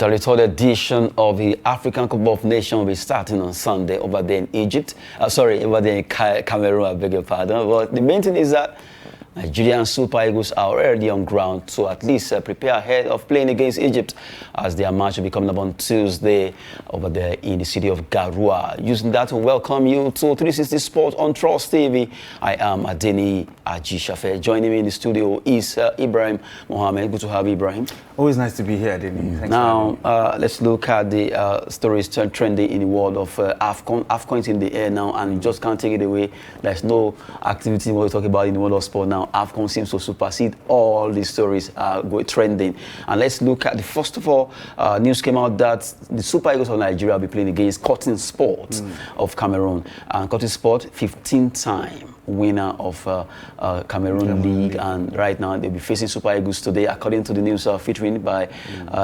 The third edition of the African Cup of Nations will be starting on Sunday over there in Egypt. Over there in Cameroon, I beg your pardon. But the main thing is that Nigerian Super Eagles are already on ground to at least prepare ahead of playing against Egypt, as their match will be coming up on Tuesday over there in the city of Garoua. Using that to welcome you to 360 Sport on Trust TV. I am Adeni Ajishafe. Joining me in the studio is Ibrahim Mohammed. Good to have you, Ibrahim. Always nice to be here, Adeni. Thanks now, let's look at the stories trending in the world of AFCON. AFCON is in the air now, and you just can't take it away. There's no activity we're talking about in the world of sport now. AFCON seems to supersede all the stories trending. And let's look at first of all, news came out that the Super Eagles of Nigeria will be playing against Cotton Sport of Cameroon. And Cotton Sport, 15-time winner of Cameroon League, and right now they'll be facing Super Eagles today, according to the news featuring by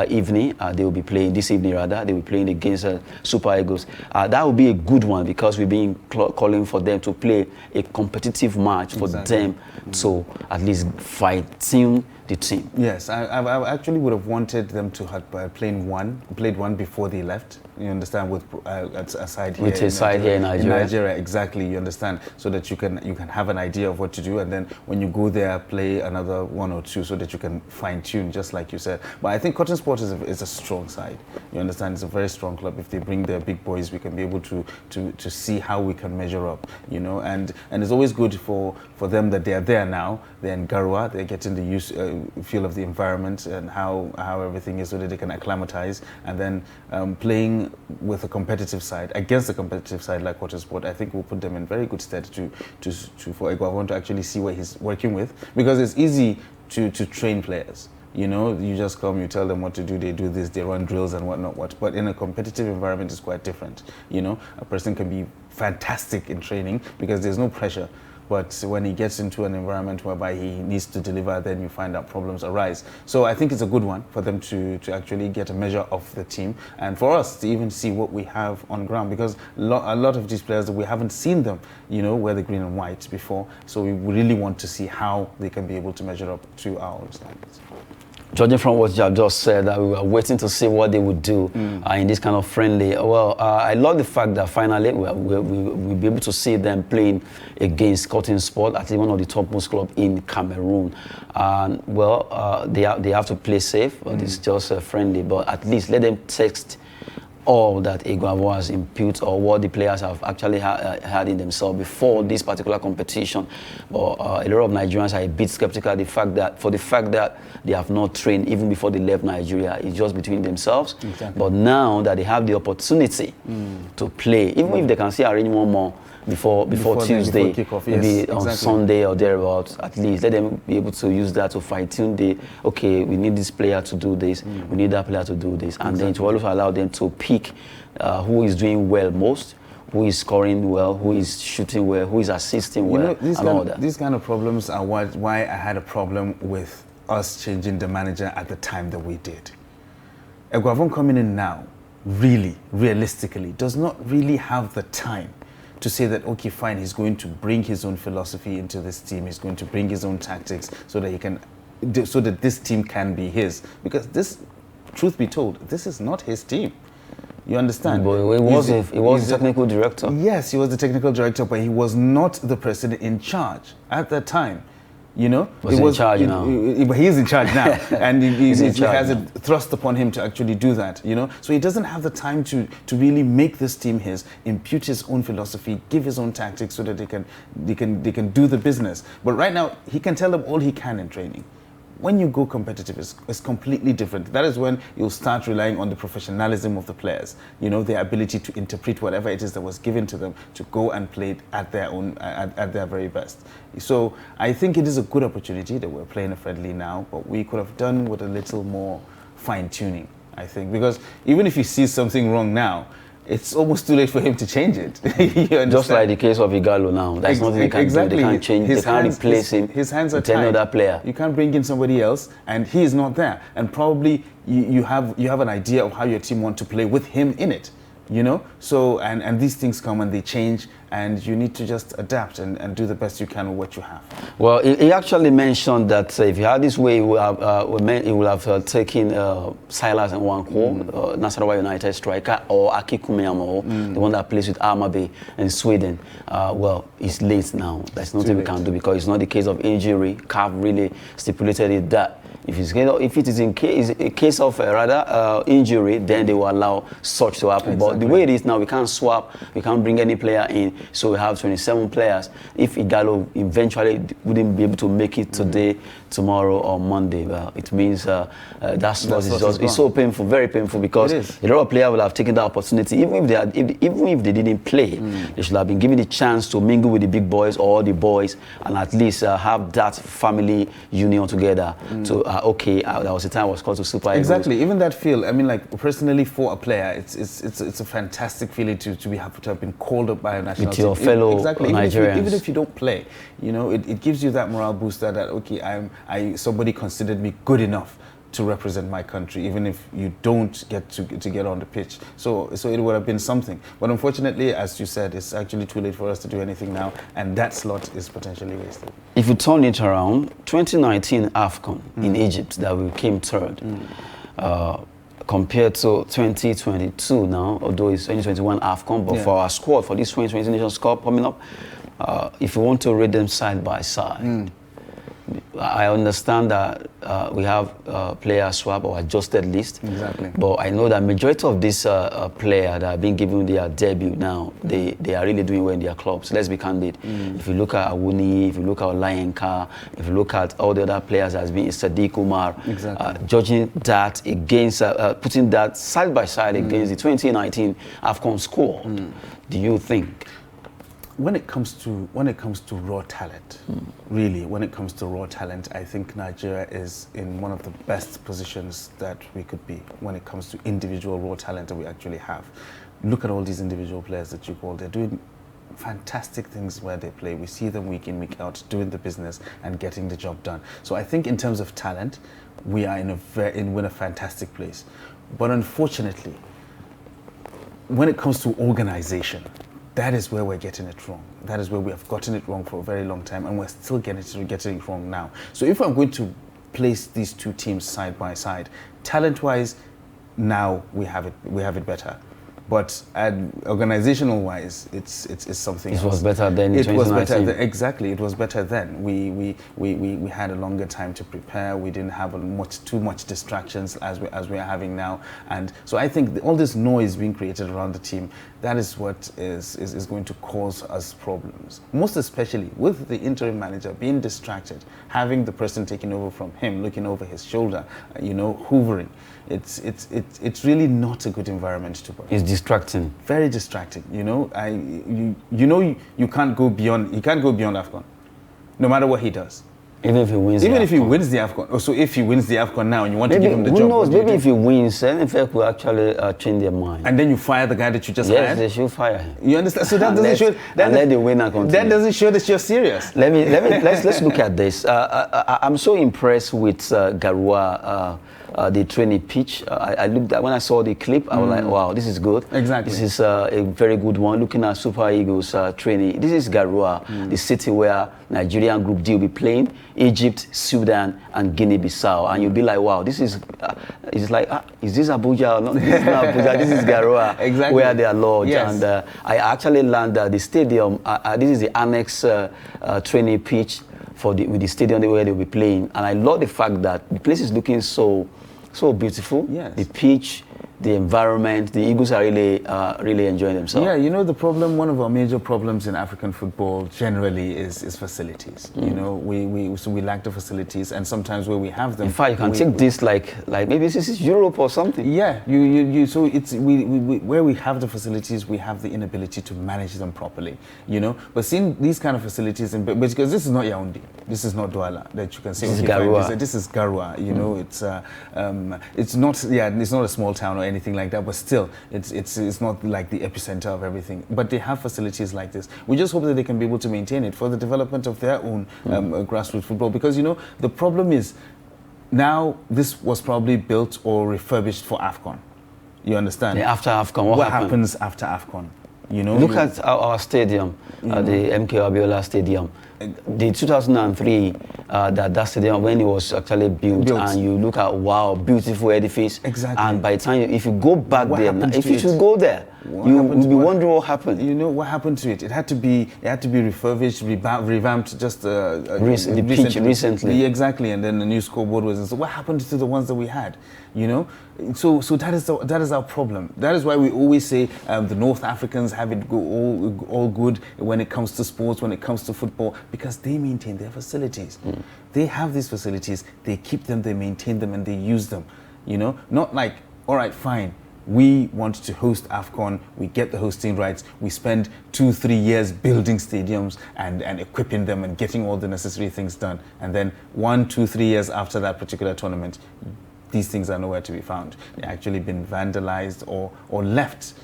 evening. They will be playing this evening, rather. They will be playing against Super Eagles. That will be a good one, because we've been calling for them to play a competitive match for them to at least fighting the team. Yes, I actually would have wanted them to have played one before they left. You understand, with a side here. With a side here in Nigeria. In Nigeria, exactly. You understand, so that you can have an idea of what to do, and then when you go there, play another one or two, so that you can fine tune, just like you said. But I think Cotton Sport is a strong side. You understand, it's a very strong club. If they bring their big boys, we can be able to see how we can measure up. You know, and it's always good for them that they are there now. They're in Garoua. They're getting the feel of the environment and how everything is, so that they can acclimatize, and then playing with a competitive side against a competitive side like Cotton Sport, I think will put them in very good stead for Eguavon to actually see what he's working with, because it's easy to train players. You know, you just come, you tell them what to do, they do this, they run drills and whatnot. But in a competitive environment, it's quite different. You know, a person can be fantastic in training because there's no pressure. But when he gets into an environment whereby he needs to deliver, then you find out problems arise. So I think it's a good one for them to actually get a measure of the team, and for us to even see what we have on ground, because a lot of these players, we haven't seen them, you know, wear the green and white before. So we really want to see how they can be able to measure up to our standards. Judging from what you have just said, that we were waiting to see what they would do in this kind of friendly. Well, I love the fact that finally we'll be able to see them playing against Cotton Sport, at least one of the topmost clubs in Cameroon. And they have to play safe, but it's just friendly. But at least let them test all that Eguavon has input, or what the players have actually had in themselves before this particular competition. But a lot of Nigerians are a bit skeptical of the fact that they have not trained even before they left Nigeria. It's just between themselves. Exactly. But now that they have the opportunity to play, even if they can see arrange one more before Tuesday, kickoff, maybe on Sunday or thereabouts, at least let them be able to use that to fine-tune we need this player to do this, we need that player to do this, and then to also allow them to pick who is doing well most, who is scoring well, who is shooting well, who is assisting well, These kind of problems are why I had a problem with us changing the manager at the time that we did. Eguavon coming in now, really, realistically, does not really have the time to say that, okay, fine, he's going to bring his own philosophy into this team, he's going to bring his own tactics so that this team can be his. Because this, truth be told, this is not his team. You understand? But he was the technical director. Yes, he was the technical director, but he was not the president in charge at that time. You know, He's in charge now. But he is in charge now, and he has it thrust upon him to actually do that. You know, so he doesn't have the time to really make this team his, impute his own philosophy, give his own tactics, so that they can do the business. But right now, he can tell them all he can in training. When you go competitive, it's completely different. That is when you'll start relying on the professionalism of the players. You know, their ability to interpret whatever it is that was given to them to go and play it at their very best. So I think it is a good opportunity that we're playing a friendly now, but we could have done with a little more fine-tuning, I think. Because even if he sees something wrong now, it's almost too late for him to change it. Just like the case of Igalo now. That's nothing they can do. They can't change. They can't replace him. His hands are with any other player. You can't bring in somebody else, and he is not there. And probably you have an idea of how your team want to play with him in it. You know, so and these things come and they change, and you need to just adapt and do the best you can with what you have. Well, he actually mentioned that if he had this way, he would have taken Silas and Nwankwo, Nasarawa United striker, or Aki Kumeamo, the one that plays with Amabe in Sweden. Well, it's late now. There's nothing we can do because it's not the case of injury. CAF really stipulated it that if it is in a case of injury, then they will allow such to happen. Exactly. But the way it is now, we can't swap, we can't bring any player in, so we have 27 players. If Igalo eventually wouldn't be able to make it today, tomorrow, or Monday, well, it means that slot is just it's so painful, very painful, because a lot of players will have taken that opportunity, even if they didn't play, they should have been given the chance to mingle with the big boys or the boys, and at least have that family union together. So that was the time I was called to Super Eagles. Exactly, even that feel. I mean, like personally, for a player, it's a fantastic feeling to be happy to have been called up by a national with team. your fellow Nigerians. Even if you don't play, you know, it gives you that morale booster that somebody considered me good enough to represent my country, even if you don't get to get on the pitch. So it would have been something. But unfortunately, as you said, it's actually too late for us to do anything now, and that slot is potentially wasted. If you turn it around, 2019 AFCON in Egypt, that we came third, compared to 2022 now, although it's 2021 AFCON, but for our squad, for this 2020 Nations Cup coming up, if you want to rate them side by side, I understand that we have player swap or adjusted list. Exactly. But I know that majority of these players that have been given their debut now, they are really doing well in their clubs. Let's be candid. If you look at Awuni, if you look at Olayenka, if you look at all the other players that has been Sadiq Umar, judging that against, putting that side by side against the 2019 AFCON score, do you think? When it comes to raw talent, really, when it comes to raw talent, I think Nigeria is in one of the best positions that we could be when it comes to individual raw talent that we actually have. Look at all these individual players that you call. They're doing fantastic things where they play. We see them week in, week out, doing the business and getting the job done. So I think in terms of talent, we are in a fantastic place. But unfortunately, when it comes to organization, that is where we're getting it wrong. That is where we have gotten it wrong for a very long time, and we're still getting it wrong now. So if I'm going to place these two teams side by side, talent-wise, now we have it better. But organizational-wise, it's something else. It was better then in 2019. It was better exactly. It was better then. We had a longer time to prepare. We didn't have too much distractions as we are having now. And so I think all this noise being created around the team, that is what is going to cause us problems. Most especially with the interim manager being distracted, having the person taking over from him, looking over his shoulder, hoovering. It's really not a good environment to work. It's distracting. Very distracting. You can't go beyond. He can't go beyond AFCON, no matter what he does. Even if he wins. If he wins the AFCON. So if he wins the AFCON now, and you want to give him the job, who knows? Maybe if he wins, NFF will actually change their mind. And then you fire the guy that you just hired. Yes, they should fire him. You understand? So that doesn't show. Let the winner continue. That doesn't show that you're serious. Let's look at this. I'm so impressed with Garua. The training pitch. I looked at when I saw the clip. I was like, wow, this is good. Exactly. This is a very good one. Looking at Super Eagles training. This is Garua, the city where Nigerian Group D will be playing, Egypt, Sudan, and Guinea-Bissau. And you'll be like, wow, this is. It's like, is this Abuja or not? This is not Abuja. This is Garua, exactly. Where they are lodged. Yes. And I actually learned that the stadium. This is the annex training pitch with the stadium where they'll be playing. And I love the fact that the place is looking so beautiful. Yes. The pitch, the environment, the Eagles are really enjoying themselves. Yeah, the problem, one of our major problems in African football generally is facilities. We lack the facilities, and sometimes where we have them. In fact, you can take this like maybe this is Europe or something. Yeah, so it's where we have the facilities, we have the inability to manage them properly. But seeing these kind of facilities, because this is not Yaoundé, this is not Douala that you can say. This is Garua. This is Garua. It's not a small town or anything like that, but still, it's not like the epicenter of everything. But they have facilities like this. We just hope that they can be able to maintain it for the development of their own grassroots football. Because the problem is now this was probably built or refurbished for AFCON. You understand? Yeah, after AFCON, what happens after AFCON? You know, Look at our stadium, the MK Abiola Stadium. The 2003 that stadium, when it was actually built, and you look at, wow, beautiful edifice. Exactly. And by the time if you go back What there, happened if to you it? should go there, you will be wondering what happened. You know what happened to it? It had to be refurbished, revamped just recently. Exactly, and then the new scoreboard was. And so what happened to the ones that we had? You know, so that is our problem. That is why we always say the North Africans have it all good when it comes to sports, when it comes to football, because they maintain their facilities. They have these facilities, they keep them, they maintain them, and they use them. You know, not like, all right, fine, we want to host AFCON, we get the hosting rights, we spend 2-3 years building stadiums and equipping them and getting all the necessary things done. And then 1-2-3 years after that particular tournament, these things are nowhere to be found. They've actually been vandalized or left,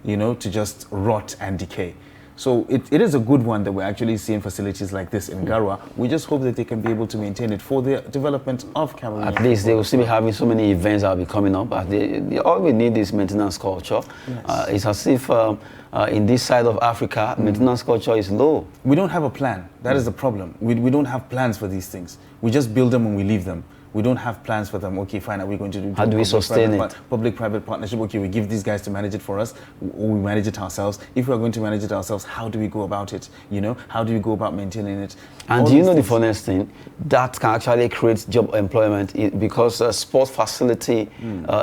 you know, to just rot and decay. So it is a good one that we're actually seeing facilities like this in Garwa. We just hope that they can be able to maintain it for the development of Cameroon. At least they will still be having so many events that will be coming up. All we need is maintenance culture. Yes. It's as if in this side of Africa, maintenance culture is low. We don't have a plan. That is the problem. We don't have plans for these things. We just build them and we leave them. We don't have plans for them. Okay, fine, are we going to do... How do we sustain it? Public-private partnership. Okay, we give these guys to manage it for us, or we manage it ourselves. If we are going to manage it ourselves, how do we go about it? You know, how do we go about maintaining it? And do you know the funniest thing? That can actually create job employment because sports facility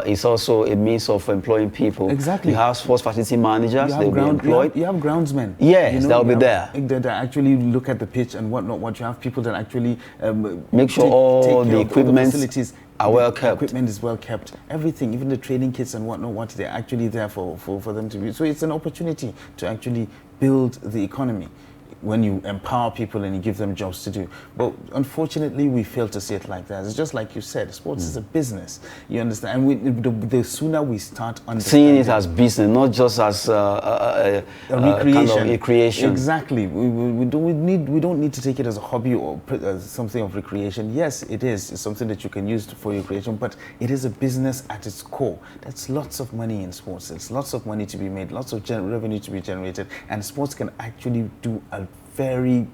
is also a means of employing people. Exactly. You have sports facility managers, they'll be employed. You have groundsmen. Yes, you know, they'll be there. That actually look at the pitch and whatnot. You have people that actually make sure all the equipment facilities are well kept. Equipment is well kept. Everything, even the training kits and whatnot, they're actually there for them to be. So it's an opportunity to actually build the economy when you empower people and you give them jobs to do. But unfortunately, we fail to see it like that. It's just like you said, sports is a business. You understand? And the sooner we start seeing it as business, not just as a recreation. Kind of recreation. Exactly. We don't need to take it as a hobby or as something of recreation. Yes, it is. It's something that you can use for recreation, but it is a business at its core. That's lots of money in sports. It's lots of money to be made, lots of revenue to be generated, and sports can actually do a very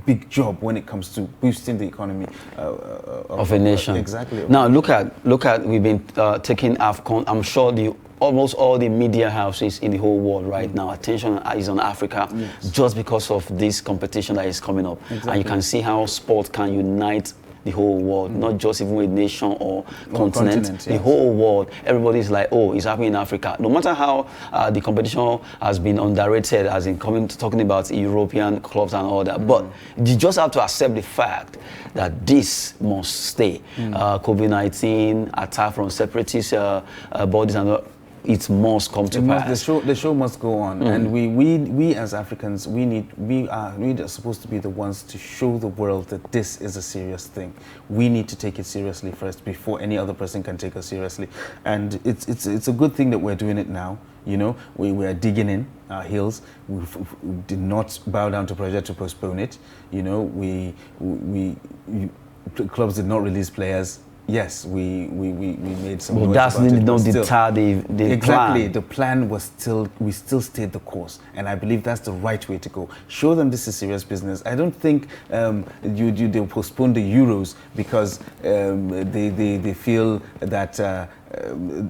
big job when it comes to boosting the economy of a nation. Exactly. Now look at we've been taking AFCON. I'm sure almost all the media houses in the whole world right now, attention is on Africa, just because of this competition that is coming up. Exactly. And you can see how sport can unite the whole world, not just even a nation or continent, yes. The whole world. Everybody's like, oh, it's happening in Africa. No matter how the competition has been underrated, as in talking about European clubs and all that, but you just have to accept the fact that this must stay. COVID-19, attack from separatist bodies and it must come to pass. The show must go on, and we as Africans, we are supposed to be the ones to show the world that this is a serious thing. We need to take it seriously first before any other person can take us seriously, and it's a good thing that we're doing it now. You know, we are digging in our heels. We did not bow down to pressure to postpone it. You know, clubs did not release players. Yes, we made some noise that about it, don't deter the exactly plan. The plan was we still stayed the course, and I believe that's the right way to go. Show them this is serious business. I don't think they'll postpone the Euros because they feel that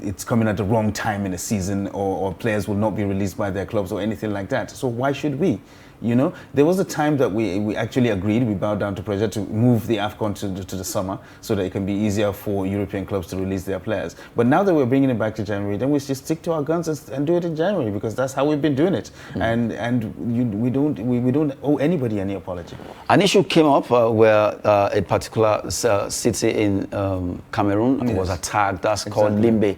it's coming at the wrong time in the season, or players will not be released by their clubs or anything like that. So why should we? You know, there was a time that we actually agreed, we bowed down to pressure to move the AFCON to the summer so that it can be easier for European clubs to release their players. But now that we're bringing it back to January, then we just stick to our guns and do it in January, because that's how we've been doing it. And we don't owe anybody any apology. An issue came up where a particular city in Cameroon was attacked. That's called Limbe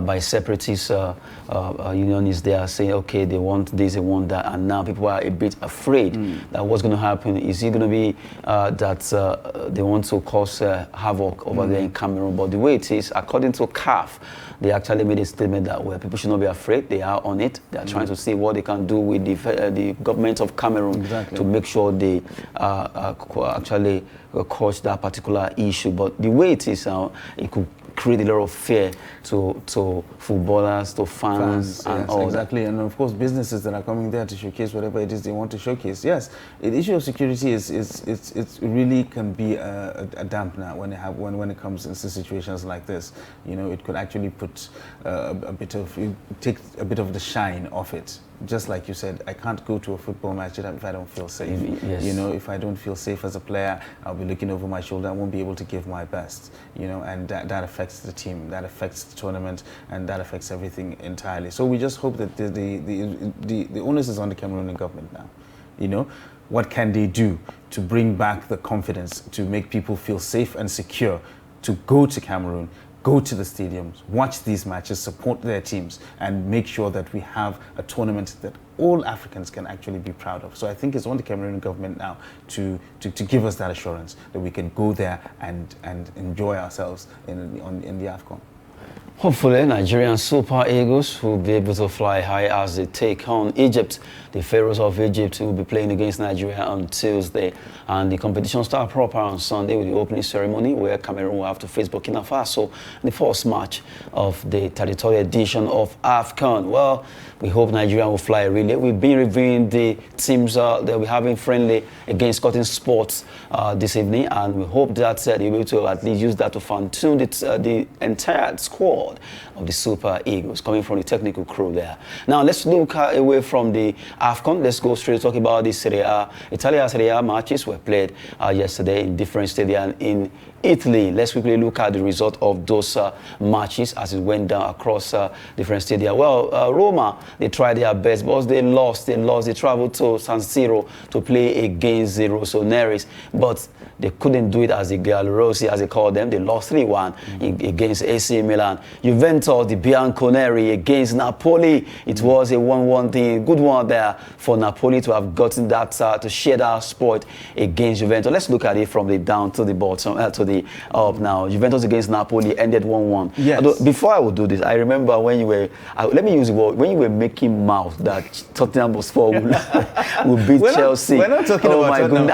by separatist unionists. They are saying, okay, they want this, they want that, and now people are a bit afraid that what's going to happen. Is it going to be that they want to cause havoc over there in Cameroon? But the way it is, according to CAF, they actually made a statement that people should not be afraid. They are on it. They are trying to see what they can do with the government of Cameroon to make sure they actually coach that particular issue. But the way it is, it could create a lot of fear to footballers, to fans, and yes, all exactly. that. And of course, businesses that are coming there to showcase whatever it is they want to showcase. Yes, the issue of security it's really can be a dampener when it comes into situations like this. You know, it could actually put take a bit of the shine off it. Just like you said, I can't go to a football match if I don't feel safe. Yes. You know, if I don't feel safe as a player, I'll be looking over my shoulder. I won't be able to give my best. You know, and that affects the team, that affects the tournament, and that affects everything entirely. So we just hope that the onus is on the Cameroonian government now. You know, what can they do to bring back the confidence, to make people feel safe and secure, to go to Cameroon, go to the stadiums, watch these matches, support their teams, and make sure that we have a tournament that all Africans can actually be proud of. So I think it's on the Cameroonian government now to give us that assurance that we can go there and enjoy ourselves in the AFCON. Hopefully, Nigerian Super Eagles will be able to fly high as they take on Egypt. The Pharaohs of Egypt will be playing against Nigeria on Tuesday, and the competition starts proper on Sunday with the opening ceremony where Cameroon will have to face Burkina Faso in the first match of the 33rd edition of AFCON. Well, we hope Nigeria will fly really. We've been reviewing the teams that we're having friendly against Cotton Sports this evening, and we hope that they'll be able to at least use that to fine-tune the entire squad of the Super Eagles coming from the technical crew there. Now let's look away from the AFCON. Let's go straight to talk about the Serie A. Italian Serie A matches were played yesterday in different stadiums in Italy. Let's quickly look at the result of those matches as it went down across different stadiums. Well, Roma, they tried their best, but they lost. They traveled to San Siro to play against the Rossoneri, but they couldn't do it as the Giallorossi, as they call them. They lost 3-1 against AC Milan. Juventus, the Bianconeri against Napoli. It was a 1-1 thing. Good one there for Napoli to have gotten that, to share that sport against Juventus. Let's look at it from the down to the bottom, to the up now. Juventus against Napoli ended 1-1. Yes. Although, before I would do this, I remember when you were, let me use the word, when you were making mouth that Tottenham Hotspur would beat Chelsea. We're not talking about Tottenham.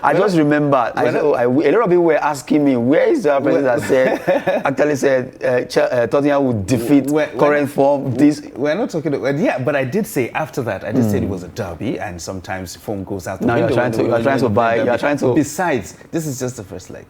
I just remember. A lot of people were asking me, where is the person that said, actually said Tottenham would defeat current form? We're not talking about, yeah, but I did say after that, I did say it was a derby, and sometimes form goes out the window. You're trying to. Besides, this is just the first leg.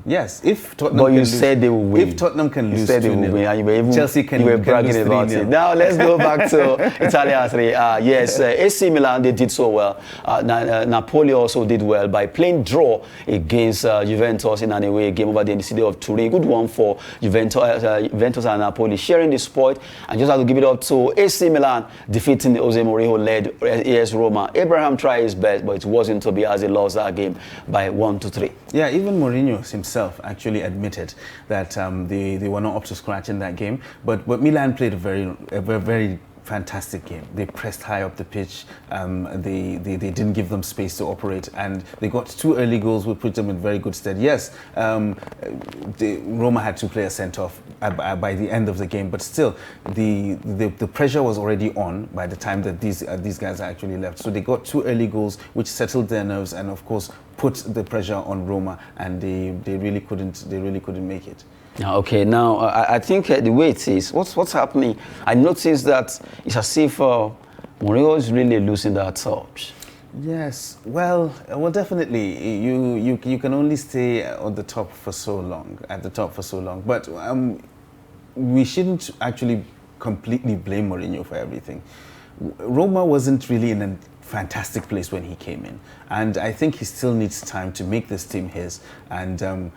Yes, if Tottenham but can you lose, said they will win. If Tottenham can lose, you said they will win, and Chelsea can. You were bragging about it. Now let's go back to Italian Serie A. Yes, AC Milan, they did so well. Napoli also did well by playing draw against Juventus in an away game over there in the city of Turin. Good one for Juventus and Napoli sharing the spoil, and just have to give it up to AC Milan defeating the Jose Mourinho-led AS Roma. Abraham tried his best, but it wasn't to be as he lost that game by 1-3. Yeah, even Mourinho himself actually admitted that they were not up to scratch in that game. But Milan played a very fantastic game. They pressed high up the pitch. They didn't give them space to operate, and they got 2 early goals, which put them in very good stead. Yes, Roma had 2 players sent off by the end of the game, but still, the pressure was already on by the time that these guys actually left. So they got 2 early goals, which settled their nerves, and of course put the pressure on Roma, and they really couldn't make it. Okay, now I think the way it is, what's happening? I noticed that it's as if Mourinho is really losing that touch. Yes, well, definitely. You can only stay at the top for so long. But we shouldn't actually completely blame Mourinho for everything. Roma wasn't really in a fantastic place when he came in, and I think he still needs time to make this team his and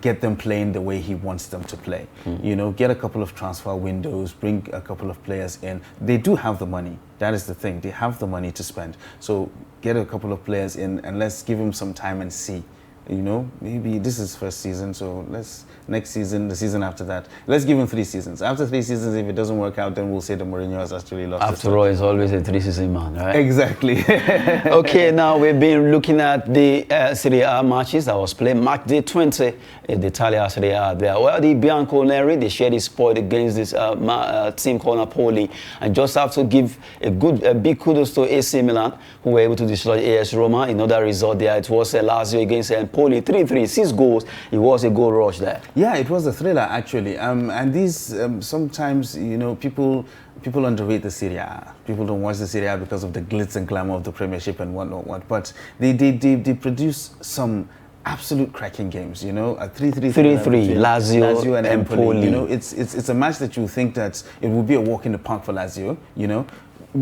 get them playing the way he wants them to play. You know, get a couple of transfer windows, bring a couple of players in. They do have the money. That is the thing. They have the money to spend. So get a couple of players in and let's give him some time and see. You know, maybe this is first season, so next season, the season after that, let's give him 3 seasons. After 3 seasons, if it doesn't work out, then we'll say that Mourinho has actually lost. After all, it's always a 3-season man, right? Exactly. Okay, now we've been looking at the Serie A matches that was played. Match day 20 in the Italian Serie A there. Well, the Bianconeri, they shared his point against this team called Napoli, and just have to give a big kudos to AC Milan, who were able to destroy AS Roma. Another result there, it was Lazio against Empoli 3-3, 6 goals. It was a goal rush there. Yeah, it was a thriller actually. And these sometimes, you know, people underrate the Serie A. People don't watch the Serie A because of the glitz and glamour of the Premiership and whatnot. But they produce some absolute cracking games, you know, a 3-3, Lazio and Empoli. You know, it's a match that you think that it will be a walk in the park for Lazio, you know.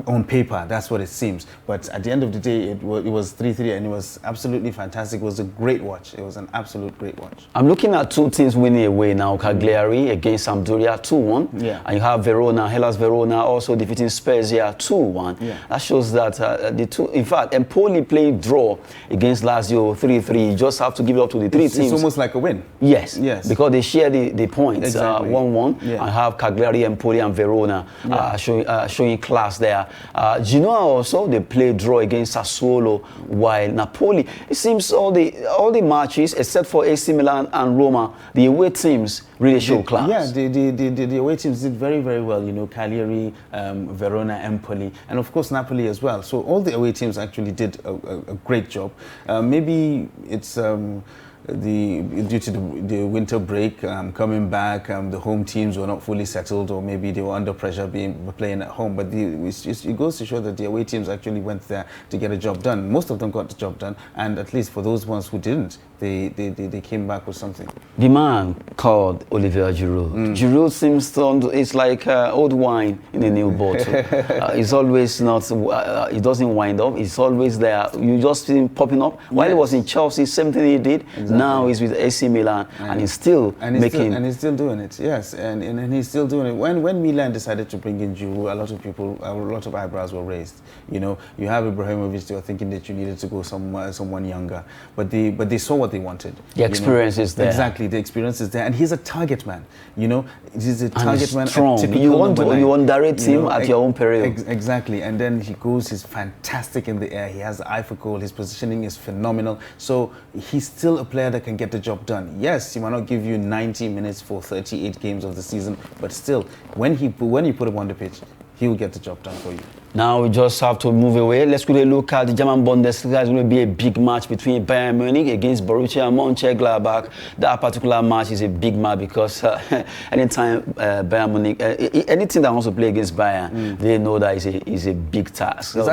On paper, that's what it seems. But at the end of the day, it was 3-3 and it was absolutely fantastic. It was a great watch. It was an absolute great watch. I'm looking at two teams winning away now. Cagliari against Sampdoria 2-1. Yeah. And you have Verona, Hellas Verona also defeating Spezia 2-1. Yeah. That shows that the two, in fact, Empoli played draw against Lazio 3-3. You just have to give it up to the three teams. It's almost like a win. Yes. Yes. Because they share the points. Exactly. 1-1. Yeah. And have Cagliari, Empoli and Verona showing class there. Genoa also, they played draw against Sassuolo, while Napoli, it seems all the matches except for AC Milan and Roma, the away teams really show class. Yeah, the away teams did very, very well, you know, Cagliari, Verona, Empoli, and of course Napoli as well. So all the away teams actually did a great job. Maybe it's due to the winter break coming back, the home teams were not fully settled, or maybe they were under pressure playing at home. But it goes to show that the away teams actually went there to get a job done. Most of them got the job done, and at least for those ones who didn't, they came back with something. The man called Olivier Giroud. Giroud seems it's like old wine in a new bottle. It's always not. It doesn't wind up. It's always there. You just see him popping up. While he was in Chelsea, same thing he did. Exactly. Now he's with AC Milan, and he's still making. And he's still doing it. Yes, and he's still doing it. When Milan decided to bring in Giroud, a lot of eyebrows were raised. You know, you have Ibrahimovic. They were thinking that you needed to go someone younger, but they saw what they wanted. The experience is there. Exactly, the experience is there, and he's a target man. You know, he's a target man. Strong. You underrate him at your own peril. Exactly, and then he goes. He's fantastic in the air. He has the eye for goal. His positioning is phenomenal. So he's still a player that can get the job done. Yes, he might not give you 90 minutes for 38 games of the season, but still, when you put him on the pitch, he will get the job done for you. Now we just have to move away. Let's quickly look at the German Bundesliga. It's going to be a big match between Bayern Munich against Borussia Mönchengladbach. That particular match is a big match because anytime Bayern Munich, anything that wants to play against Bayern, they know that is a big task. So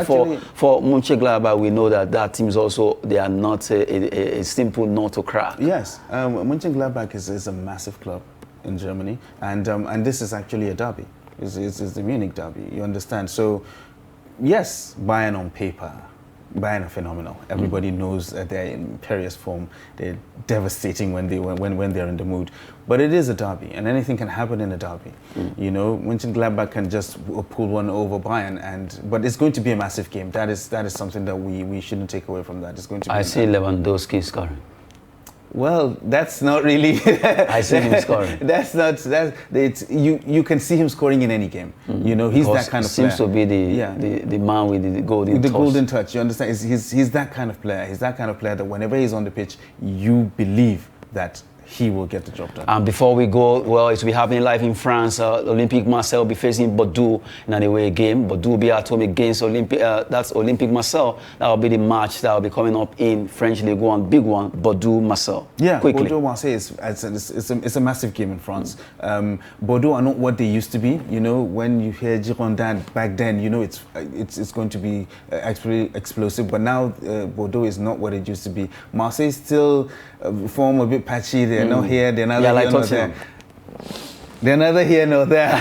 for Mönchengladbach, we know that team is also, they are not a simple nut to crack. Yes, Mönchengladbach is a massive club in Germany, and this is actually a derby. It's the Munich derby, you understand? So, yes, Bayern on paper, Bayern are phenomenal. Everybody knows that they're in imperious form. They're devastating when they're in the mood. But it is a derby, and anything can happen in a derby. You know, Mönchengladbach can just pull one over Bayern, but it's going to be a massive game. That is something that we shouldn't take away from that. It's going to be. I see Lewandowski scoring. Well, that's not really. I see him scoring. You can see him scoring in any game. You know, he's that kind of player. Seems to be the man with the golden touch. The golden touch. You understand? He's that kind of player. He's that kind of player that whenever he's on the pitch, you believe that he will get the job done. And before we go, well, it will be happening live in France. Olympique Marseille will be facing Bordeaux in an away game. Bordeaux will be at home against that's Olympique Marseille. That will be the match that will be coming up in French League One, big one, Bordeaux Marseille. Yeah, quickly. Bordeaux Marseille it's a massive game in France. Bordeaux are not what they used to be. You know, when you hear Girondin back then, you know it's going to be actually explosive. But now Bordeaux is not what it used to be. Marseille still form a bit patchy. They're not here, they're neither here nor there. They're neither here nor there.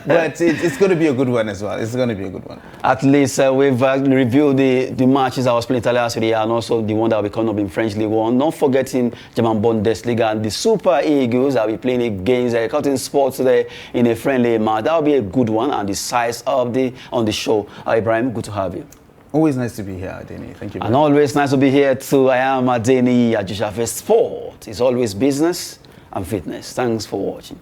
But it's going to be a good one as well. It's going to be a good one. At least we've reviewed the matches I was playing in Italian Serie A and also the one that will be coming up in French League One. Not forgetting German Bundesliga and the Super Eagles that will be playing against Cotton Sports today in a friendly match. That will be a good one, and the size of on the show. Ibrahim, good to have you. Always nice to be here, Adeni. Thank you. And always nice to be here too. I am Adeni Ajushafe. Sport is always business and fitness. Thanks for watching.